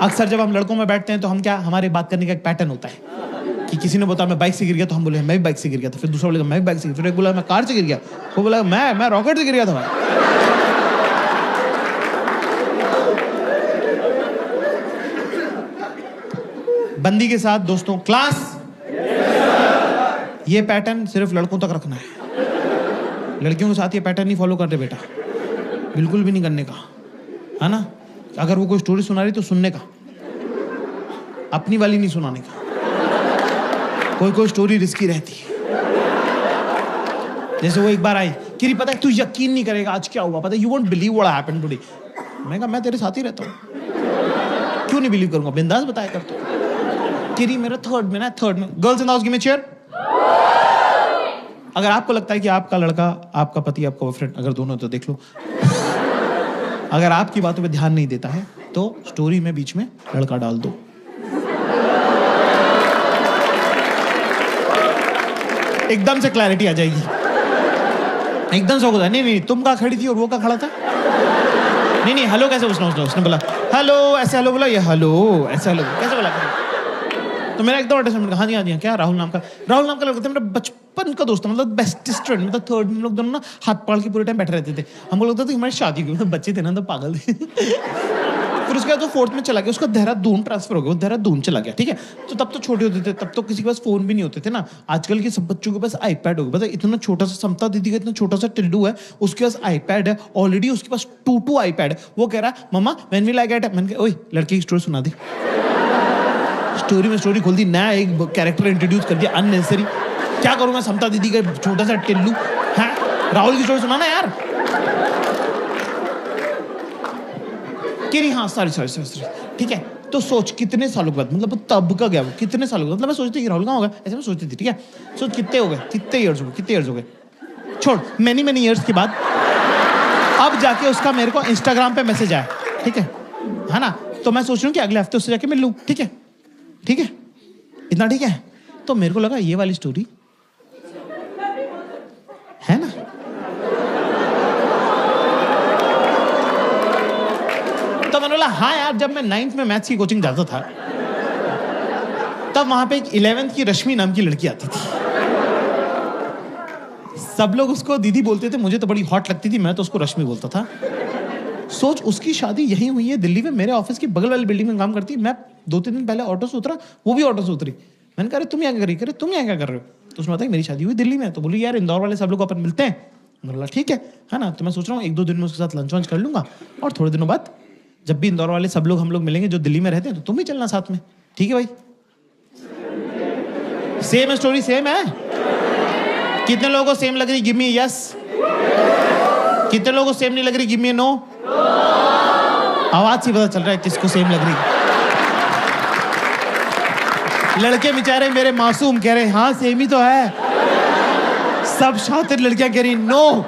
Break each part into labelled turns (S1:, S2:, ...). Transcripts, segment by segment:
S1: अक्सर जब हम लड़कों में बैठते हैं तो हम क्या, हमारे बात करने का एक पैटर्न होता है कि किसी ने बताया मैं बाइक से गिर गया, तो हम बोले मैं भी बाइक से गिर गया था, फिर दूसरा बोलेगा मैं भी बाइक से गिर, फिर एक बोला मैं कार से गिर गया, वो बोला मैं रॉकेट से गिर गया था भाई। बंदी के साथ दोस्तों, क्लास ये पैटर्न सिर्फ लड़कों तक रखना है, लड़कियों के साथ ये पैटर्न नहीं फॉलो करते बेटा, बिल्कुल भी नहीं करने का, है ना। अगर वो कोई स्टोरी सुना रही तो सुनने का, अपनी वाली नहीं सुनाने का। कोई स्टोरी रिस्की रहती है। जैसे वो एक बार आई, किरी पता है तू यकीन नहीं करेगा आज क्या हुआ, पता है, you won't believe what happened today. मैं कहा मैं तेरे साथ ही रहता हूँ, क्यों नहीं बिलीव करूंगा, बिंदास बताया कर तू। किरी मेरा थर्ड में girls in the house give me chair. अगर आपको लगता है कि आपका लड़का, आपका पति, आपका बॉयफ्रेंड, अगर दोनों तो देख लो, अगर आपकी बातों पे ध्यान नहीं देता है तो स्टोरी में बीच में लड़का डाल दो। एकदम से क्लैरिटी आ जाएगी, एकदम से होगा नहीं तुम कहाँ खड़ी थी और वो कहाँ खड़ा था, नहीं हेलो कैसे, उसने बोला हेलो ऐसे, हेलो बोला, ये हेलो ऐसे, हेलो कैसे बोला, तो मेरा एकदम अटैचमेंट, हाँ जी क्या, राहुल नाम का लड़का था, मेरा बचपन का दोस्त, मतलब बेस्टेस्ट फ्रेंड, मतलब थर्ड में लोग दोनों ना हाथ पकड़ के पूरे टाइम बैठे रहते थे। हमको लगता था कि हमारी शादी हुई, बच्चे थे ना तो पागल थे। फिर उसके बाद वो फोर्थ में चला गया, उसका देहरादून ट्रांसफर हो गया, वो देहरादून चला गया, ठीक है। तो तब तो छोटे होते थे, तब तो किसी के पास फोन भी नहीं होते थे ना। आजकल के सब बच्चों के पास आईपैड हो गया, पता है, इतना छोटा सा समता दीदी का इतना छोटा सा टिल्लू है, उसके पास आईपैड है ऑलरेडी, उसके पास 2 आईपैड है। वो कह रहा है mamma when will I get it, मैंने कहा ओए लड़के की स्टोरी सुना दी, स्टोरी में स्टोरी खोल दी, नया एक कैरेक्टर इंट्रोड्यूस कर दिया अननेसेसरी। क्या करूंगा समता दीदी का छोटा सा टिल्लू है, राहुल की स्टोरी सुनाना यार। हाँ सॉरी ठीक है। तो सोच कितने सालों के बाद, मतलब तब का गया वो, कितने सालों का, मतलब मैं सोचती थी राहुल कहाँ होगा, ऐसे मैं सोचती थी, ठीक है। सोच कितने हो गए, कितने इयर्स हो गए, छोड़ मैनी इयर्स के बाद अब जाके उसका मेरे को इंस्टाग्राम पे मैसेज आया, ठीक है ना। तो मैं सोच रही हूँ कि अगले हफ्ते उससे जाके मिल लूँ, ठीक है इतना ठीक है। तो मेरे को लगा ये वाली स्टोरी है ना, तो मैंने बोला हाँ यार, जब मैं 9th में मैथ्स की कोचिंग जाता था तब वहां पे एक 11th की रश्मि नाम की लड़की आती थी, सब लोग उसको दीदी बोलते थे, मुझे तो बड़ी हॉट लगती थी, मैं तो उसको रश्मि बोलता था। सोच उसकी शादी यहीं हुई है दिल्ली में, मेरे ऑफिस की बगल वाली बिल्डिंग में काम करती है। मैं 2-3 दिन पहले ऑटो से उतरा, वो भी ऑटो से उतरी। मैंने कहा तुम यहाँ क्या कर रहे हो, तो उसने बताया मेरी शादी हुई दिल्ली में। तो बोली यार इंदौर वाले सब लोग अपन मिलते हैं, बोला ठीक है ना। तो मैं सोच रहा हूँ 1-2 दिन में उसके साथ लंच वंच कर लूंगा, और थोड़े दिनों बाद जब भी इंदौर वाले सब लोग हम लोग मिलेंगे जो दिल्ली में रहते हैं, तो तुम भी चलना साथ में, ठीक है भाई। सेम स्टोरी सेम है, कितने लोगों को सेम लग रही, गिव मी यस, कितने लोगों को सेम नहीं लग रही, गिव मी नो। आवाज से पता चल रहा है किसको सेम लग रही। लड़के बेचारे मेरे मासूम कह रहे हाँ सेम ही तो है, सब शातिर लड़कियां कह रही नो।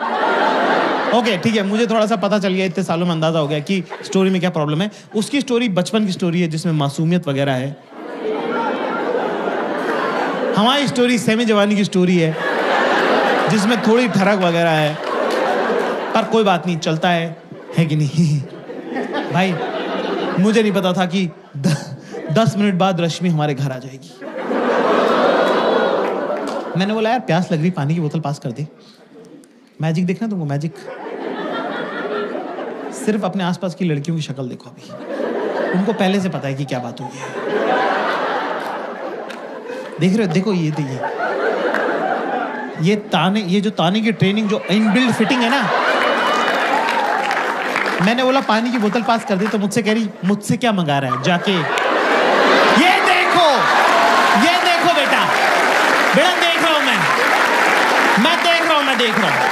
S1: ओके ठीक है, मुझे थोड़ा सा पता चल गया, इतने सालों में अंदाजा हो गया कि स्टोरी में क्या प्रॉब्लम है। उसकी स्टोरी बचपन की स्टोरी है जिसमें मासूमियत वगैरह है, हमारी स्टोरी सेमी जवानी की स्टोरी है जिसमें थोड़ी ठरक वगैरह है, पर कोई बात नहीं, चलता है कि नहीं। भाई मुझे नहीं पता था कि 10 मिनट बाद रश्मि हमारे घर आ जाएगी। मैंने बोला यार प्यास लग रही, पानी की बोतल पास कर दे। मैजिक देखना तुमको, मैजिक सिर्फ अपने आसपास की लड़कियों की शक्ल देखो, अभी उनको पहले से पता है कि क्या बात हुई है। देख रहे हो, देखो ये ताने, ये जो ताने की ट्रेनिंग, जो इनबिल्ट फिटिंग है ना। मैंने बोला पानी की बोतल पास कर दी, तो मुझसे कह रही मुझसे क्या मंगा रहा है जाके, ये देखो बेटा देख रहा हूं मैं देख रहा हूं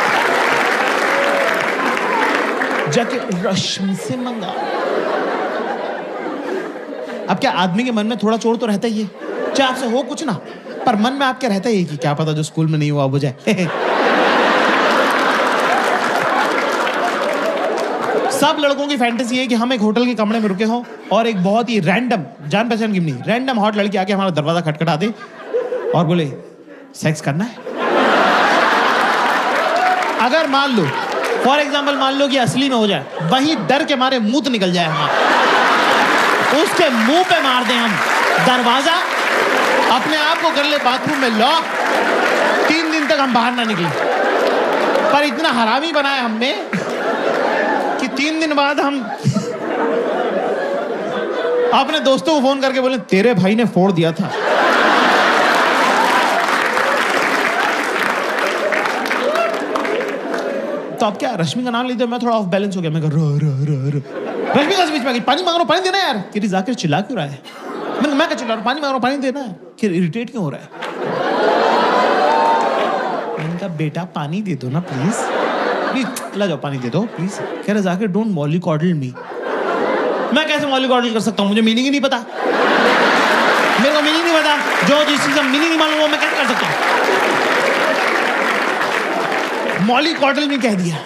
S1: जाके रश्मि से मंगा। अब क्या आदमी के मन में थोड़ा चोर तो रहता ही है, चाहे आपसे हो कुछ ना, पर मन में आपके रहता ही कि क्या पता जो स्कूल में नहीं हुआ अब हो जाए। सब लड़कों की फैंटेसी है कि हम एक होटल के कमरे में रुके हों और एक बहुत ही रैंडम, जान पहचान की नहीं, रैंडम हॉट लड़की आके हमारा दरवाजा खटखटा दे और बोले सेक्स करना है। अगर मान लो फॉर एग्जाम्पल मान लो कि असली में हो जाए, वही डर के मारे मुंह निकल जाए हमारा। उसके मुंह पे मार दें हम दरवाजा, अपने आप को कर ले बाथरूम में लॉक, 3 दिन तक हम बाहर ना निकले। पर इतना हरामी बनाया हमने कि 3 दिन बाद हम अपने दोस्तों को फोन करके बोले तेरे भाई ने फोड़ दिया था। तो अब क्या, रश्मि का नाम लेते मैं थोड़ा ऑफ बैलेंस हो गया। मैं रश्मि का बीच में पानी मांग रहा हूँ, पानी देना यार। कि जाकिर चिल्ला क्यों रहा है? मैं क्या चिल्ला रहा हूँ, पानी मांग रहा हूँ, पानी देना है। कि इरिटेट क्यों हो रहा है? मैंने कहा बेटा पानी दे दो ना प्लीज, प्लीज ला जाओ पानी दे दो प्लीज। कह रहे जाकिर डोंट मॉलीकॉडल मी। मैं कैसे मॉलीकॉडल कर सकता हूँ? मुझे मीनिंग ही नहीं पता, मेरे को मीनिंग नहीं पता। जो जिस चीज का मीनिंग नहीं मालूम वो मैं कैसे कर सकता हूँ? मॉलीकॉडल में कह दिया।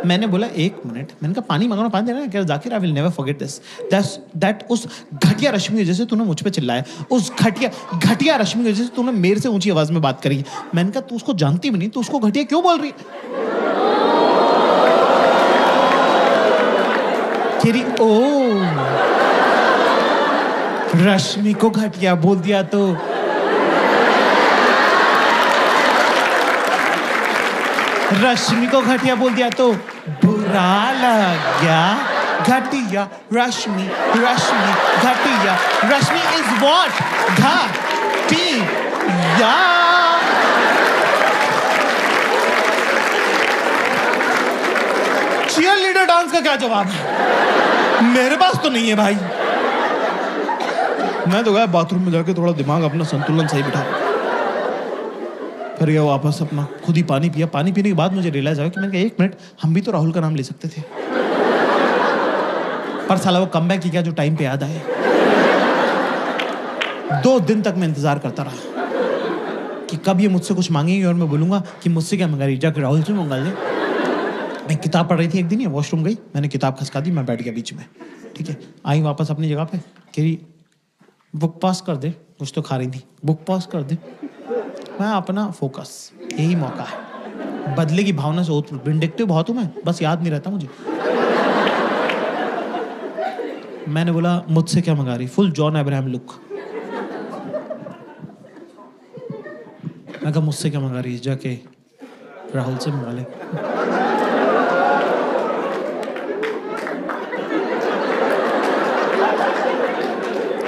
S1: मैंने बोला 1 मिनट, मैंने कहा पानी मांगना, पानी देना। क्या Zakir I will never forget this, that उस घटिया रश्मि की वजह से तूने मुझ पे चिल्लाया, उस घटिया रश्मि की वजह से तूने मेरे से ऊंची आवाज में बात करी। मैंने कहा तू उसको जानती भी नहीं, तू उसको घटिया क्यों बोल रही है? ओ रश्मि को घटिया बोल दिया तो रश्मि को घटिया बोल दिया तो बुरा लग गया। घटिया रश्मि, रश्मि घटिया, रश्मि इज व्हाट? घटिया। चीयर लीडर डांस का क्या जवाब है? मेरे पास तो नहीं है भाई। मैं तो गया बाथरूम में जाके थोड़ा दिमाग अपना संतुलन सही बिठा, फिर गया वापस अपना खुद ही पानी पिया। पानी पीने के बाद मुझे रियलाइज आया कि मैंने कहा 1 मिनट, हम भी तो राहुल का नाम ले सकते थे। पर साला वो कमबैक की क्या जो टाइम पे याद आए। 2 दिन तक मैं इंतजार करता रहा कि कब ये मुझसे कुछ मांगेंगे और मैं बोलूंगा कि मुझसे क्या मंगा रही, जाकर राहुल से मंगा ले। मैं किताब पढ़ रही थी एक दिन, ये वॉशरूम गई, मैंने किताब खसका दी, मैं बैठ गया बीच में। ठीक है, आई वापस अपनी जगह पे, कह रही बुक पास कर दे, कुछ तो खा रही थी, बुक पास कर दे। मैं अपना फोकस, यही मौका है। बदले की भावना से विंडिक्टिव बहुत हूं मैं, बस याद नहीं रहता मुझे। मैंने बोला मुझसे क्या मंगा रही, फुल जॉन अब्राहम लुक। मैं कहा मुझसे क्या मंगा रही, जाके राहुल से मंगा ले।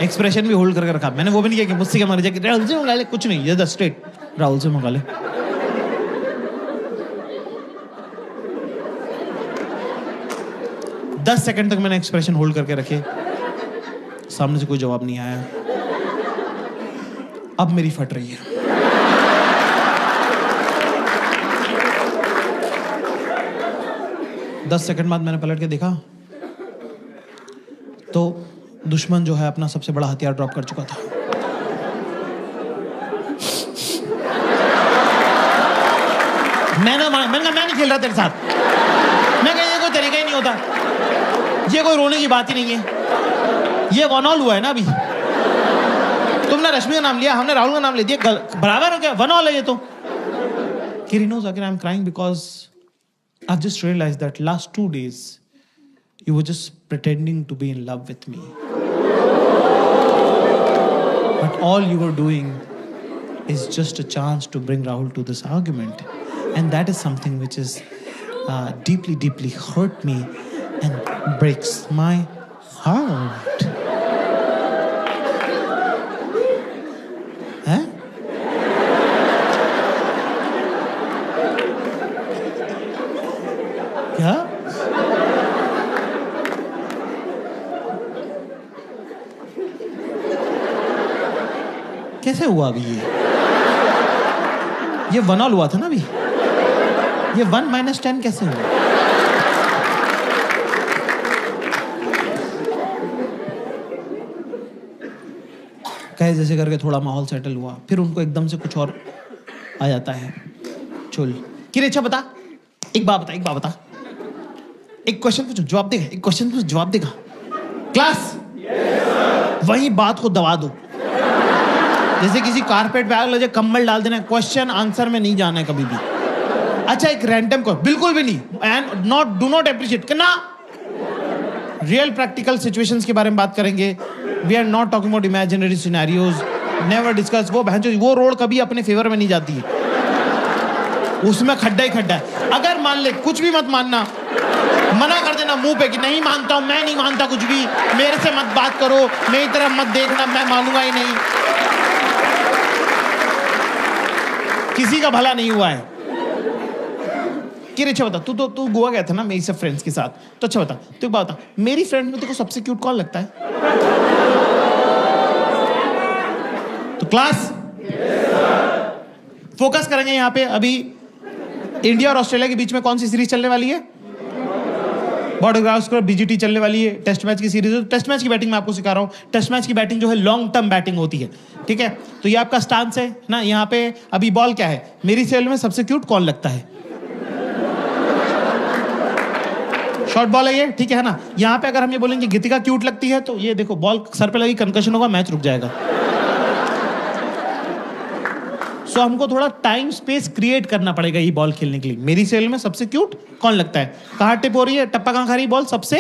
S1: एक्सप्रेशन भी होल्ड करके रखा मैंने, वो भी नहीं किया कि मुझसे क्या मंगा रही, जाके राहुल से मंगा ले, कुछ नहीं, ये स्ट्रेट राहुल से मंगा ले। दस सेकंड तक मैंने एक्सप्रेशन होल्ड करके रखे, सामने से कोई जवाब नहीं आया। अब मेरी फट रही है। दस सेकंड बाद मैंने पलट के देखा तो दुश्मन जो है अपना सबसे बड़ा हथियार ड्रॉप कर चुका था। मैंने मैं नहीं खेल रहा तेरे साथ। मैं कहा ये कोई तरीका ही नहीं होता, ये कोई रोने की बात ही नहीं है, ये वन ऑल हुआ है ना। अभी तुमने रश्मि का नाम लिया, हमने राहुल का नाम ले दिया, बराबर हो गया, वन ऑल है ये तो। Kiri knows again I'm crying because I've just realized that last 2 days you were just pretending to be in love with me. But all you were doing is just a chance to bring Rahul to this argument. And that is something which is deeply, deeply hurt me and breaks my heart. Huh? क्या? कैसे हुआ अभी ये 1 all हुआ था ना अभी, ये 1 - 10 कैसे हुआ? कहे जैसे करके थोड़ा माहौल सेटल हुआ, फिर उनको एकदम से कुछ और आ जाता है चुल। किरे अच्छा बता, एक बात बता, एक क्वेश्चन पूछो जवाब देगा, एक क्वेश्चन पूछो जवाब देगा। क्लास वही बात को दबा दो, जैसे किसी कारपेट पे आग लगे कंबल डाल देना, क्वेश्चन आंसर में नहीं जाना है कभी भी। अच्छा एक रैंडम को बिल्कुल भी नहीं, एंड डू नॉट अप्रिशिएट करना, रियल प्रैक्टिकल सिचुएशंस के बारे में बात करेंगे. We are not talking about imaginary scenarios. Never discuss. वो रोड कभी अपने फेवर में नहीं जाती है, उसमें खड्डा ही खड्डा है. अगर मान ले, कुछ भी मत मानना, मना कर देना मुंह पे कि नहीं मानता हूं, मैं नहीं मानता कुछ भी, मेरे से मत बात करो, मेरी तरफ मत देखना, मैं मानूंगा ही नहीं. किसी का भला नहीं हुआ है. कि अच्छा बता, तू गोवा गया था ना मेरी सब फ्रेंड्स के साथ, तो अच्छा बता, तू बता, मेरी फ्रेंड में तेरे को सबसे क्यूट कौन लगता है? तो क्लास फोकस करेंगे यहां पे. अभी इंडिया और ऑस्ट्रेलिया के बीच में कौन सी सीरीज चलने वाली है? बॉर्डर गावस्कर बीजीटी चलने वाली है. टेस्ट मैच की सीरीज. टेस्ट मैच की बैटिंग मैं आपको सिखा रहा हूं. टेस्ट मैच की बैटिंग जो है लॉन्ग टर्म बैटिंग होती है, ठीक है? तो ये आपका स्टांस है ना. यहाँ पे अभी बॉल क्या है? मेरी सेल में सबसे क्यूट कौन लगता है? शॉर्ट बॉल है ये, ठीक है ना. यहाँ पे अगर हम ये बोलेंगे गीतिका क्यूट लगती है, तो ये देखो बॉल सर पे लगी, कंकशन होगा, मैच रुक जाएगा. सो हमको थोड़ा टाइम स्पेस क्रिएट करना पड़ेगा ये बॉल खेलने के लिए. मेरी सेल में सबसे क्यूट कौन लगता है? कहाँ टिप हो रही है, टप्पा कहाँ खा रही है, बॉल सबसे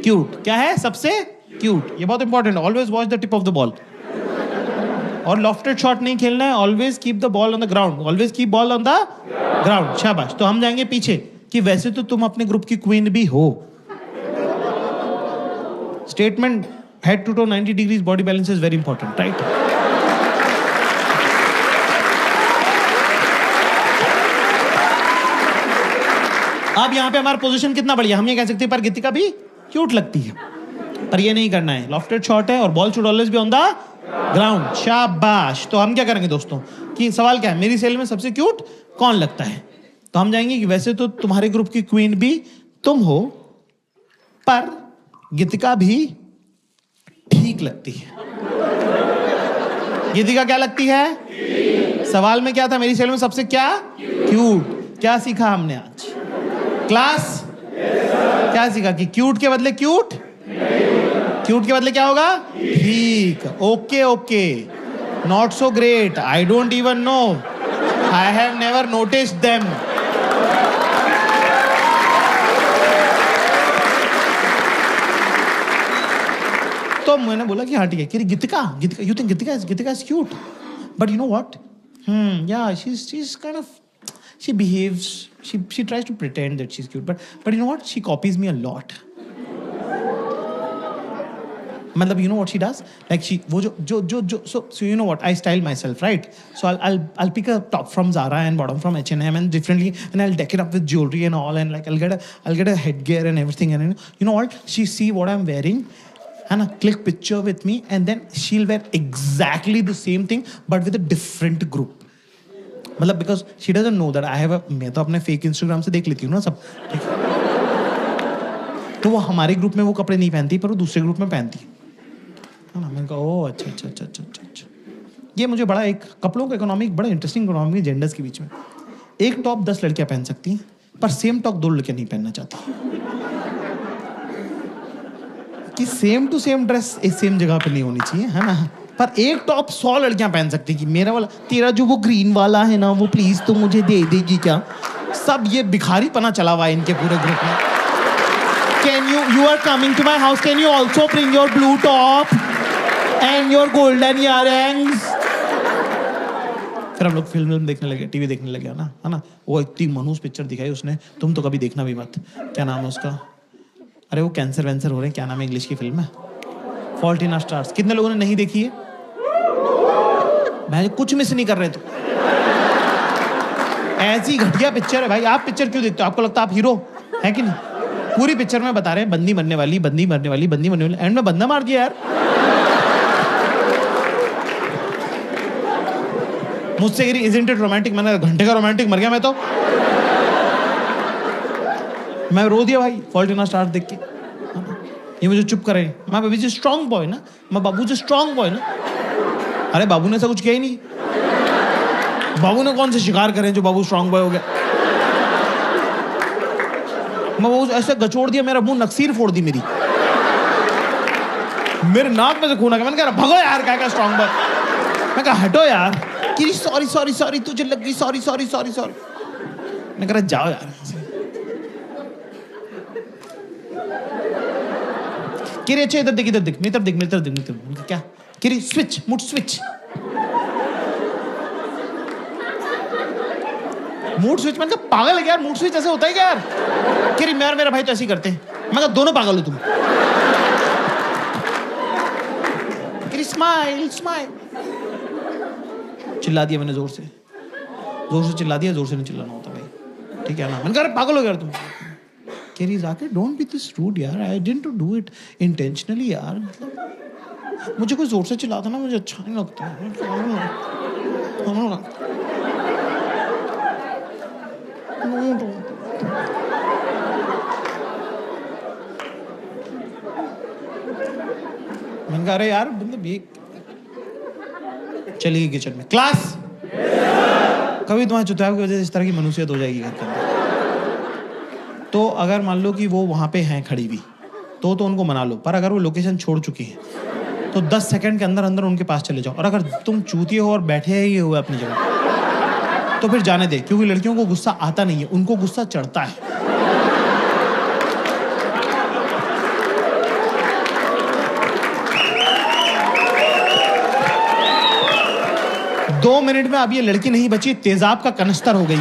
S1: क्यूट क्या है? सबसे क्यूट. ये बहुत इंपॉर्टेंट है. Always watch the tip of the ball. और लॉफ्टेड शॉट नहीं खेलना है. Always keep the ball on the ground. Always keep ball on the ground. शाबाश. तो हम जाएंगे पीछे कि वैसे तो तुम अपने ग्रुप की क्वीन भी हो. Statement head to toe 90 degrees body balance is very important, right? अब यहां पे हमारा पोजीशन कितना बढ़िया. हम ये कह सकते हैं पर गीतिका भी क्यूट लगती है, पर ये नहीं करना है. लॉफ्टेड शॉट है और ball should always be on the ground. शाबाश. तो हम क्या करेंगे दोस्तों कि सवाल क्या है? मेरी सेल में सबसे क्यूट कौन लगता है? तो हम जाएंगे कि वैसे तो तुम्हारे ग्रुप की क्वीन भी तुम हो, पर गीतिका भी ठीक लगती है. गीतिका क्या लगती है? सवाल में क्या था? मेरी सेल में सबसे क्या क्यूट. क्या सीखा हमने आज क्लास? क्या सीखा कि क्यूट के बदले क्यूट, क्यूट के बदले क्या होगा? ठीक. Okay okay. Not so great. I don't even know. I have never noticed them. तो मैंने बोला कि हाँ ठीक है. कि Geetika, you think Geetika is cute, but you know what, yeah, she's kind of, she behaves, she tries to pretend that she's cute, but you know what, she copies me a lot. मतलब you know what she does, like she वो जो so you know what, I style myself, right? So I'll pick a top from Zara and bottom from H&M and differently, and I'll deck it up with jewelry and all, and like I'll get a headgear and everything, and you know what, she see what I'm wearing and click picture with me, and then she'll wear exactly the same thing but with a different group. मतलब because she doesn't know that I have a, मैं तो अपने fake Instagram से देख लेती हूँ ना सब, ठीक है? तो वो हमारे ग्रुप में वो कपड़े नहीं पहनती, पर वो दूसरे ग्रुप में पहनती है ना. मैंने कहा ओह अच्छा. ये मुझे बड़ा एक कपड़ों का इकोनॉमिक, बड़ा इंटरेस्टिंग इकोनॉमिक जेंडर्स के बीच में. एक टॉप 10 लड़कियां पहन सकती हैं, पर सेम टॉप 2 लड़कियां नहीं पहनना चाहती. कि सेम टू सेम ड्रेस एक सेम जगह पे नहीं होनी चाहिए, है ना? पर एक टॉप 100 लड़कियां पहन सकती कि मेरा वाला, तेरा जो वो ग्रीन वाला है ना, वो प्लीज तो मुझे दे देगी क्या? सब ये भिखारी पना चला हुआ है इनके पूरे ग्रुप में. Can you are coming to my house, can you also bring your blue top and your golden earrings? फिर हम लोग फिल्म देखने लगे, टीवी देखने लगे, है ना? वो इतनी मनहूस पिक्चर दिखाई उसने, तुम तो कभी देखना भी मत. क्या नाम है उसका? अरे वो कैंसर वैंसर हो रहे हैं, क्या नाम है इंग्लिश की फिल्म है? Fault in our stars. कितने लोगों ने नहीं देखी है? मैं कुछ मिस नहीं कर रहे. तो ऐसी घटिया पिक्चर है भाई. आप पिक्चर क्यों देखते हो? आपको लगता है आप हीरो है कि नहीं? पूरी पिक्चर में बता रहे हैं बंदी मरने वाली, एंड में बंदा मार दिया यार. मुझसे कह रही इजंट इट रोमांटिक. मैंने घंटे का रोमांटिक मर गया मैं तो. मैं रो दिया भाई फॉल्ट इन आवर स्टार्स देख के. ये मुझे चुप करे. मैं बेबी जी स्ट्रॉन्ग बॉय ना, मैं बाबू जी स्ट्रॉन्ग बॉय ना. अरे बाबू ने ऐसा कुछ किया ही नहीं. बाबू ने कौन से शिकार करे जो बाबू स्ट्रॉन्ग बॉय हो गया? मैं बाबू ऐसे गचोड़ दिया, मेरा मुंह नक्सीर फोड़ दी मेरी. मेरे नाक में से खून आ गया. मैंने कहा भगो यार, क्या स्ट्रॉन्ग बॉय. मैं कहा हटो यार. कि सॉरी तुझे लग गई, सॉरी. मैं कह रहा जाओ यार. किरी अच्छा इधर देख, इधर देख, मेरी तरफ देख, मेरी तरफ देख, मेरी तरफ। क्या किरी? Switch, mood switch, mood switch. मैंने कहा पागल है क्या यार, मूड स्विच ऐसे होता है क्या यार? किरी मैं और मेरा भाई तो ऐसे ही करते हैं। मैं कहा दोनों पागल हो तुम। किरी स्माइल स्माइल। चिल्ला दिया मैंने, जोर से चिल्ला दिया, जोर से नहीं चिल्लाना होता भाई, ठीक है ना? मैंने कहा पागल हो गया तुम। केरी जाके डोंट बी दिस रूड यार, I didn't do it intentionally यार, मतलब मुझे कोई जोर से चिल्लाता ना मुझे अच्छा नहीं लगता। मैंने कहा अरे यार मतलब ये चली गई किचन में। क्लास कभी तुम्हारे चुतिया की वजह से इस तरह की मनुष्यत हो जाएगी घर के अंदर, तो अगर मान लो कि वो वहां पे हैं खड़ी भी तो उनको मना लो, पर अगर वो लोकेशन छोड़ चुकी हैं तो 10 सेकंड के अंदर अंदर उनके पास चले जाओ। और अगर तुम चूतिए हो और बैठे ही हुए अपनी जगह तो फिर जाने दे, क्योंकि लड़कियों को गुस्सा आता नहीं है, उनको गुस्सा चढ़ता है। दो मिनट में अब ये लड़की नहीं बची, तेजाब का कनस्तर हो गई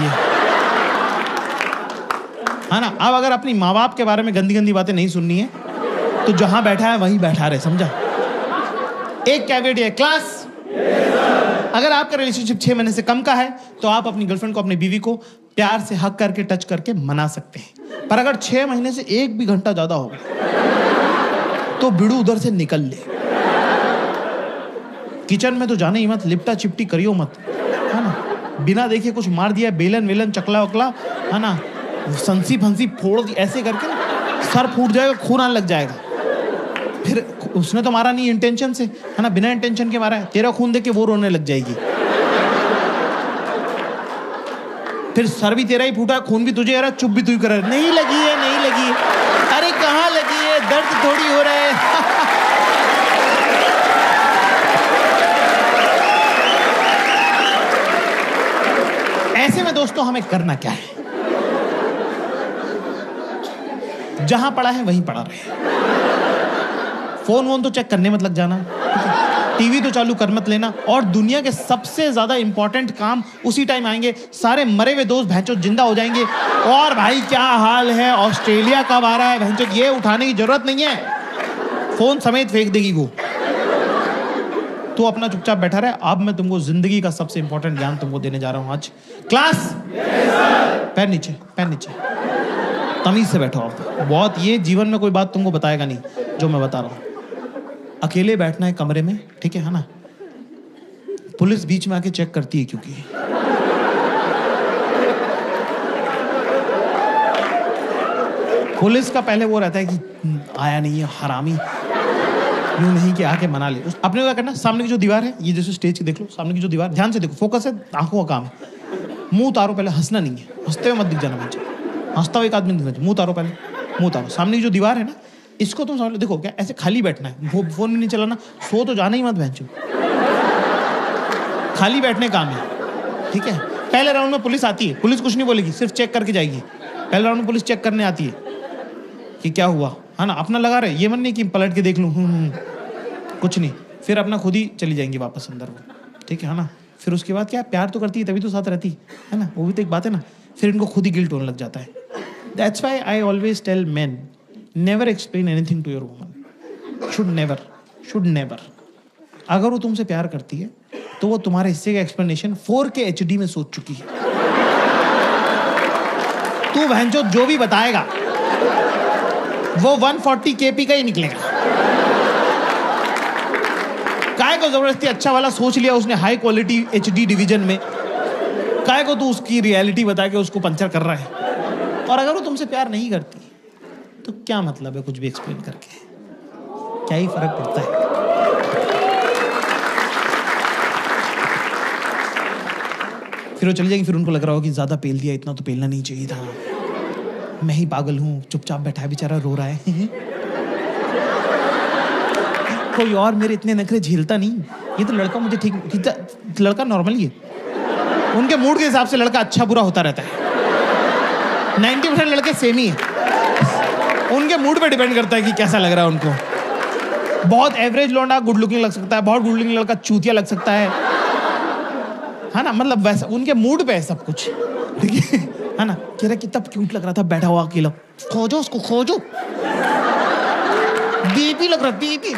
S1: है ना? अब अगर अपनी माँ बाप के बारे में गंदी गंदी बातें नहीं सुननी है तो जहां बैठा है वहीं बैठा रहे, समझा? एक कैवेट है क्लास। अगर आपका रिलेशनशिप 6 महीने से कम का है तो आप अपनी गर्लफ्रेंड को, अपनी बीवी को प्यार से हक करके, टच करके मना सकते हैं, पर अगर 6 महीने से 1 भी घंटा ज्यादा हो तो बिड़ू उधर से निकल ले। किचन में तो जाने ही मत, लिपटा चिपटी करियो मत, है ना? बिना देखे कुछ मार दिया, बेलन वेलन चकला वकला, है ना, संसी फंसी फोड़ दी ऐसे करके ना, सर फूट जाएगा, खून आने लग जाएगा। फिर उसने तो मारा नहीं इंटेंशन से, है ना, बिना इंटेंशन के मारा है, तेरा खून देख के वो रोने लग जाएगी। फिर सर भी तेरा ही फूटा, खून भी तुझे आ रहा, चुप भी तू ही कर रहा है, नहीं लगी है, नहीं लगी है। अरे कहाँ लगी है, दर्द थोड़ी हो रहा है। ऐसे में दोस्तों हमें करना क्या है? जहां पड़ा है वहीं पड़ा रहे। फोन वोन तो चेक करने मत लग जाना, टीवी तो चालू कर मत लेना, और दुनिया के सबसे ज्यादा इंपॉर्टेंट काम उसी टाइम आएंगे। सारे मरे हुए दोस्त भैंचो जिंदा हो जाएंगे, और भाई क्या हाल है, ऑस्ट्रेलिया कब आ रहा है, भैंचो ये उठाने की जरूरत नहीं है, फोन समेत फेंक देगी वो। तो अपना चुपचाप बैठा रहे। अब मैं तुमको जिंदगी का सबसे इंपॉर्टेंट ज्ञान तुमको देने जा रहा हूं आज। क्लास पैर नीचे, पैर नीचे, तमीज से बैठो आप। बहुत, ये जीवन में कोई बात तुमको बताएगा नहीं जो मैं बता रहा हूं। अकेले बैठना है कमरे में, ठीक है ना? पुलिस बीच में आके चेक करती है, क्योंकि पुलिस का पहले वो रहता है कि आया नहीं है हरामी, यूं नहीं कि आके मना ले। अपने को क्या करना, सामने की जो दीवार है, ये जैसे स्टेज की देख लो, सामने की जो दीवार, ध्यान से देखो, फोकस है, आंखों का काम है। मुंह उतारो पहले, हंसना नहीं है, हंसते हुए मत दिख जाना मुझे, हंसता हुआ एक आदमी दिखना चाहिए। मुंह उतारो पहले, मुंह उतारो। सामने की जो दीवार है ना, इसको तुम सामने देखो, क्या ऐसे खाली बैठना है, फोन भी नहीं चलाना, सो तो जाना ही मत भैंचो, खाली बैठने काम है, ठीक है? पहले राउंड में पुलिस आती है, पुलिस कुछ नहीं बोलेगी, सिर्फ चेक करके जाएगी। पहले राउंड में पुलिस चेक करने आती है कि क्या हुआ, है ना, अपना लगा रहे, ये मन नहीं कि पलट के देख लूं, कुछ नहीं, फिर अपना खुद ही चली जाएंगी वापस अंदर वो, ठीक है ना? फिर उसके बाद क्या, प्यार तो करती है तभी तो साथ रहती है ना, वो भी तो एक बात है ना। फिर इनको खुद ही गिल्ट होने लग जाता है। That's why I always tell men, never explain anything to your woman, should never. अगर वो तुमसे प्यार करती है तो वो तुम्हारे हिस्से का एक्सप्लेनेशन 4K HD में सोच चुकी है। तू भैंचो जो भी बताएगा वो 140 kp का ही निकलेगा। काय को जबरदस्ती अच्छा वाला सोच लिया उसने हाई क्वालिटी HD डिवीजन में, काय को तू उसकी रियलिटी बता के उसको पंचर कर रहा है। और अगर वो तुमसे प्यार नहीं करती तो क्या मतलब है कुछ भी एक्सप्लेन करके, क्या ही फर्क पड़ता है? फिर वो चली जाएगी, फिर उनको लग रहा हो कि ज्यादा पेल दिया, इतना तो पेलना नहीं चाहिए था, मैं ही पागल हूं, चुपचाप बैठा है बेचारा, रो रहा है। कोई और मेरे इतने नखरे झेलता नहीं, ये तो लड़का मुझे ठीक, लड़का नॉर्मली है, उनके मूड के हिसाब से लड़का अच्छा बुरा होता रहता है। 90% लड़के सेम ही है, उनके मूड पे डिपेंड करता है कि कैसा लग रहा है उनको। बहुत एवरेज लौंडा गुड लुकिंग लग सकता है, बहुत गुड लुकिंग लड़का चूतिया लग सकता है ना? मतलब वैसा उनके मूड पे है सब कुछ, ठीक है ना? कह रहा कितना क्यूट लग रहा था बैठा हुआ अकेला, खोजो उसको खोजो, बेबी लग रहा है baby,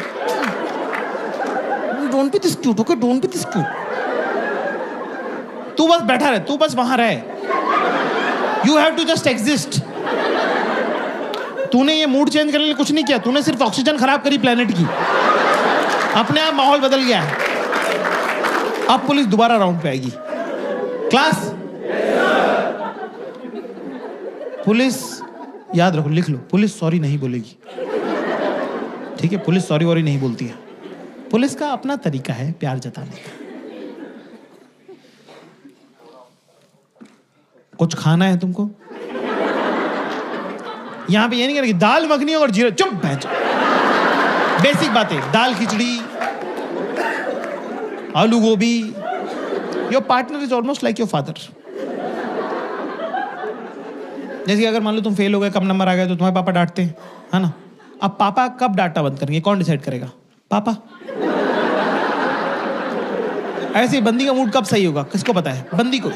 S1: don't be this cute, okay don't be this cute. तू बस बैठा रहे, तू बस वहां रहे, you have to just exist. तूने ये मूड चेंज करने के लिए कुछ नहीं किया, तूने सिर्फ ऑक्सीजन खराब करी प्लेनेट की, अपने आप माहौल बदल गया है। अब पुलिस दोबारा राउंड पे आएगी। क्लास पुलिस याद रखो, लिख लो, पुलिस सॉरी नहीं बोलेगी, ठीक है? पुलिस सॉरी वॉरी नहीं बोलती है, पुलिस का अपना तरीका है प्यार जताने का। कुछ खाना है तुमको, यहां पे ये नहीं करेगी दाल मखनी और जीरा, चुप बैठ। बेसिक बातें, दाल खिचड़ी, आलू गोभी। Your partner is almost like your father. जैसे अगर मान लो तुम फेल हो गए, कम नंबर आ गए, तो तुम्हारे पापा डांटते हैं, है ना? अब पापा कब डांटना बंद करेंगे, कौन डिसाइड करेगा? पापा। ऐसे ही बंदी का मूड कब सही होगा, किसको पता है? बंदी को।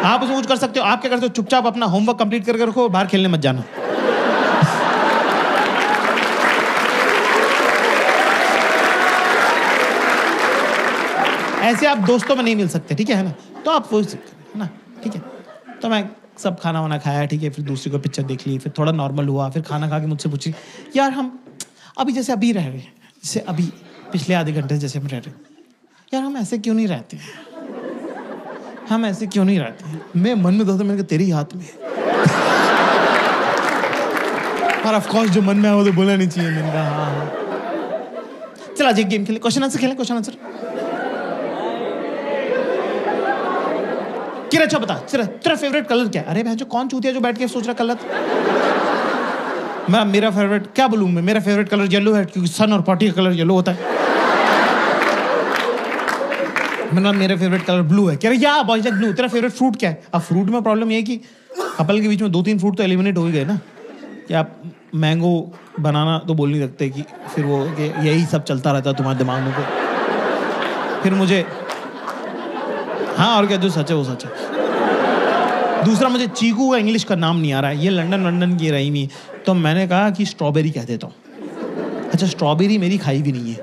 S1: आप उसमें कुछ कर सकते हो, आप क्या करते हो? चुपचाप अपना होमवर्क कंप्लीट करके रखो, बाहर खेलने मत जाना। ऐसे आप दोस्तों में नहीं मिल सकते, ठीक है ना? तो आप वो है ना, ठीक है? तो मैं सब खाना वाना खाया, ठीक है? फिर दूसरी को पिक्चर देख ली, फिर थोड़ा नॉर्मल हुआ, फिर खाना खा के मुझसे पूछी, यार हम अभी जैसे अभी रह रहे हैं, जैसे अभी पिछले आधे घंटे जैसे हम रह रहे हैं, यार हम ऐसे क्यों नहीं रहते हैं? हम ऐसे क्यों नहीं रहते हैं? मैं मन में दोस्तों, मैंने कहा तेरे ही हाथ में है। और ऑफ कोर्स जो मन में है वो तो बोलना नहीं चाहिए। मैंने कहा हाँ। चल आज एक गेम खेले, क्वेश्चन आंसर खेलें, क्वेश्चन आंसर। किरा अच्छा बता, तेरा फेवरेट कलर क्या है? अरे भैंसो कौन चूतिया जो बैठ के सोच रहा कलर। मेरा फेवरेट क्या बोलूं मैं? मेरा फेवरेट कलर येलो है, क्योंकि सन और पार्टी का कलर येलो होता है। मेरा फेवरेट कलर ब्लू है। कह रहे या बॉयज लाइक ब्लू। तेरा फेवरेट फ्रूट क्या है? अब फ्रूट में प्रॉब्लम ये है कि कपल के बीच में 2-3 फ्रूट तो एलिमिनेट हो ही गए ना, कि आप मैंगो बनाना तो बोल नहीं सकते, कि फिर वो कि यही सब चलता रहता है तुम्हारे दिमाग में। फिर मुझे हाँ, और क्या, जो सच है वो सच है। दूसरा, मुझे चीकू का इंग्लिश का नाम नहीं आ रहा है, ये लंदन की रही नहीं, तो मैंने कहा कि स्ट्रॉबेरी कह देता हूँ। अच्छा, स्ट्रॉबेरी मेरी खाई भी नहीं है,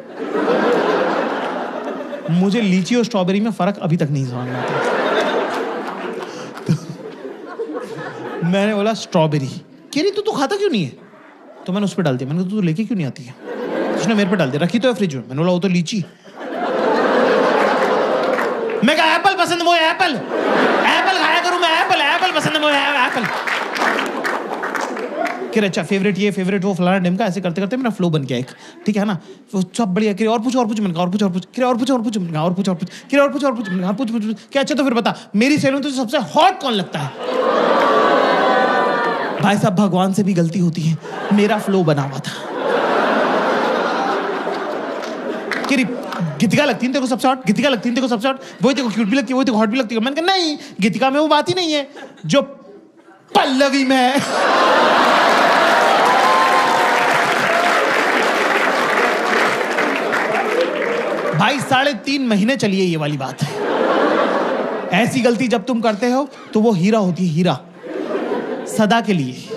S1: मुझे लीची और स्ट्रॉबेरी में फर्क अभी तक नहीं समझ में आता। तो मैंने बोला स्ट्रॉबेरी। कह रही तू खाता क्यों नहीं है? तो मैंने उस पर डाल दिया। मैंने कहा तू लेके क्यों नहीं आती है? उसने मेरे पे डाल दिया, रखी तो है फ्रिज में। मैंने बोला वो तो लीची। मैं कहा एप्पल पसंद, वो एप्पल खाया करूं मैं, एप्पल पसंद है, वो एप्पल। कि अच्छा फेवरेट ये फेवरेट वो फलाना ढिमका, ऐसे करते करते मेरा फ्लो बन गया एक, ठीक है ना? वो सब बढ़िया। कि और पूछ मैंने कहा और पूछ कि और पूछ मैंने कहा और पूछ कि और पूछ मैंने कहा पूछ क्या? अच्छा तो फिर बता, मेरी सैलून तो सबसे हॉट कौन लगता है? भाई साहब, भगवान से भी गलती होती है, मेरा फ्लो बना हुआ था। कि गीतिका लगती है तेरे को सबसे हॉट, गीतिका लगती है तेरे को सबसे हॉट, वही तेरे को क्यूट भी लगती है, वही तेरे को हॉट भी लगती है। मैंने कहा नहीं, गीतिका में वो बात ही नहीं है जो पल्लवी में है। भाई 3.5 महीने चली है ये वाली बात है। ऐसी गलती जब तुम करते हो तो वो हीरा होती है, हीरा, सदा के लिए।